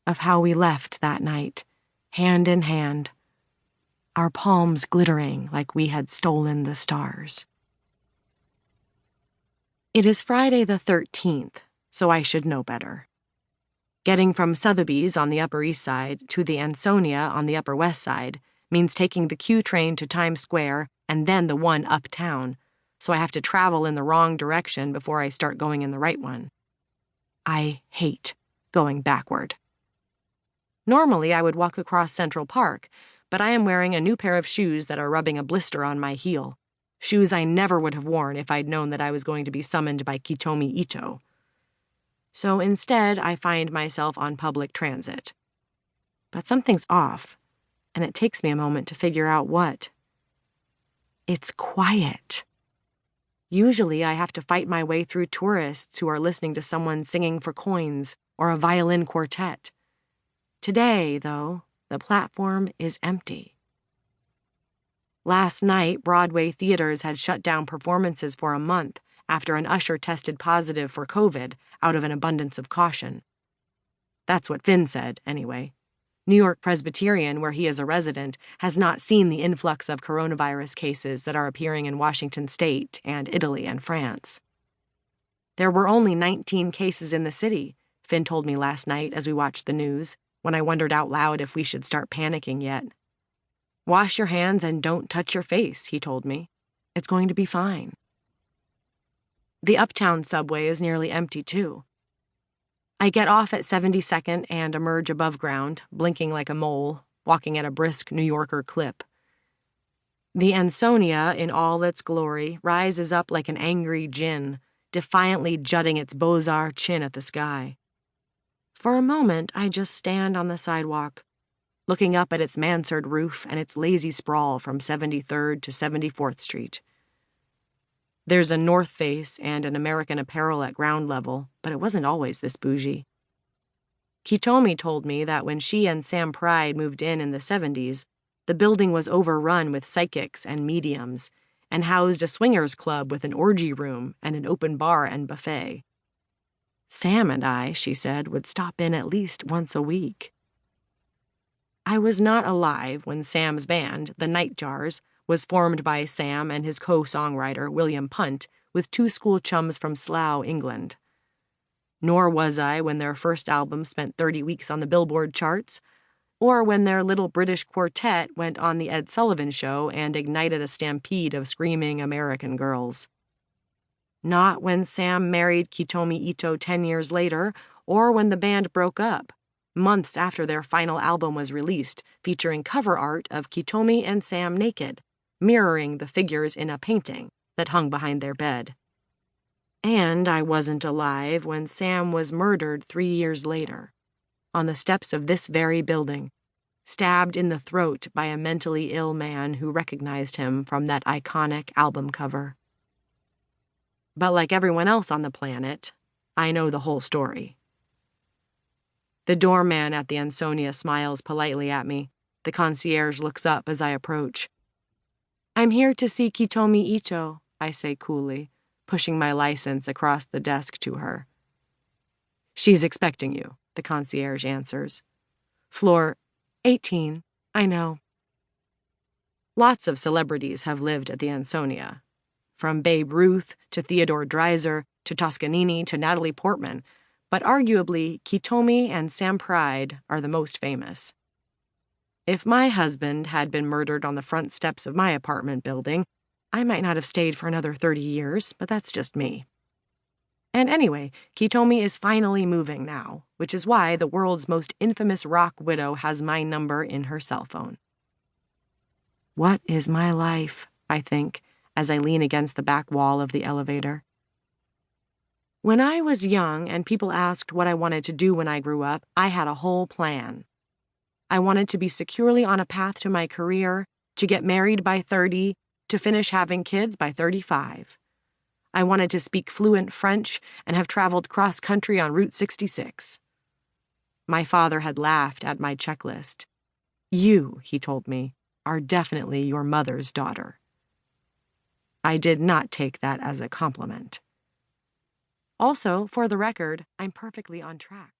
of how we left that night, hand in hand, our palms glittering like we had stolen the stars. It is Friday the 13th, so I should know better. Getting from Sotheby's on the Upper East Side to the Ansonia on the Upper West Side means taking the Q train to Times Square and then the one uptown, so I have to travel in the wrong direction before I start going in the right one. I hate going backward. Normally, I would walk across Central Park, but I am wearing a new pair of shoes that are rubbing a blister on my heel. Shoes I never would have worn if I'd known that I was going to be summoned by Kitomi Ito. So instead, I find myself on public transit. But something's off, and it takes me a moment to figure out what. It's quiet. Usually, I have to fight my way through tourists who are listening to someone singing for coins or a violin quartet. Today, though, the platform is empty. Last night, Broadway theaters had shut down performances for a month after an usher tested positive for COVID out of an abundance of caution. That's what Finn said, anyway. New York Presbyterian, where he is a resident, has not seen the influx of coronavirus cases that are appearing in Washington State and Italy and France. There were only 19 cases in the city, Finn told me last night as we watched the news, when I wondered out loud if we should start panicking yet. Wash your hands and don't touch your face, he told me. It's going to be fine. The uptown subway is nearly empty, too. I get off at 72nd and emerge above ground, blinking like a mole, walking at a brisk New Yorker clip. The Ansonia, in all its glory, rises up like an angry djinn, defiantly jutting its Beaux-Arts chin at the sky. For a moment, I just stand on the sidewalk, looking up at its mansard roof and its lazy sprawl from 73rd to 74th Street. There's a North Face and an American Apparel at ground level, but it wasn't always this bougie. Kitomi told me that when she and Sam Pride moved in the 70s, the building was overrun with psychics and mediums and housed a swingers club with an orgy room and an open bar and buffet. Sam and I, she said, would stop in at least once a week. I was not alive when Sam's band, the Nightjars, was formed by Sam and his co-songwriter, William Punt, with two school chums from Slough, England. Nor was I when their first album spent 30 weeks on the Billboard charts, or when their little British quartet went on the Ed Sullivan Show and ignited a stampede of screaming American girls. Not when Sam married Kitomi Ito 10 years later, or when the band broke up, months after their final album was released, featuring cover art of Kitomi and Sam naked, mirroring the figures in a painting that hung behind their bed. And I wasn't alive when Sam was murdered 3 years later, on the steps of this very building, stabbed in the throat by a mentally ill man who recognized him from that iconic album cover. But like everyone else on the planet, I know the whole story. The doorman at the Ansonia smiles politely at me. The concierge looks up as I approach. I'm here to see Kitomi Ito, I say coolly, pushing my license across the desk to her. She's expecting you, the concierge answers. Floor 18, I know. Lots of celebrities have lived at the Ansonia. From Babe Ruth to Theodore Dreiser to Toscanini to Natalie Portman, but arguably Kitomi and Sam Pride are the most famous. If my husband had been murdered on the front steps of my apartment building, I might not have stayed for another 30 years, but that's just me. And anyway, Kitomi is finally moving now, which is why the world's most infamous rock widow has my number in her cell phone. What is my life, I think, as I lean against the back wall of the elevator. When I was young and people asked what I wanted to do when I grew up, I had a whole plan. I wanted to be securely on a path to my career, to get married by 30, to finish having kids by 35. I wanted to speak fluent French and have traveled cross-country on Route 66. My father had laughed at my checklist. You, he told me, are definitely your mother's daughter. I did not take that as a compliment. Also, for the record, I'm perfectly on track.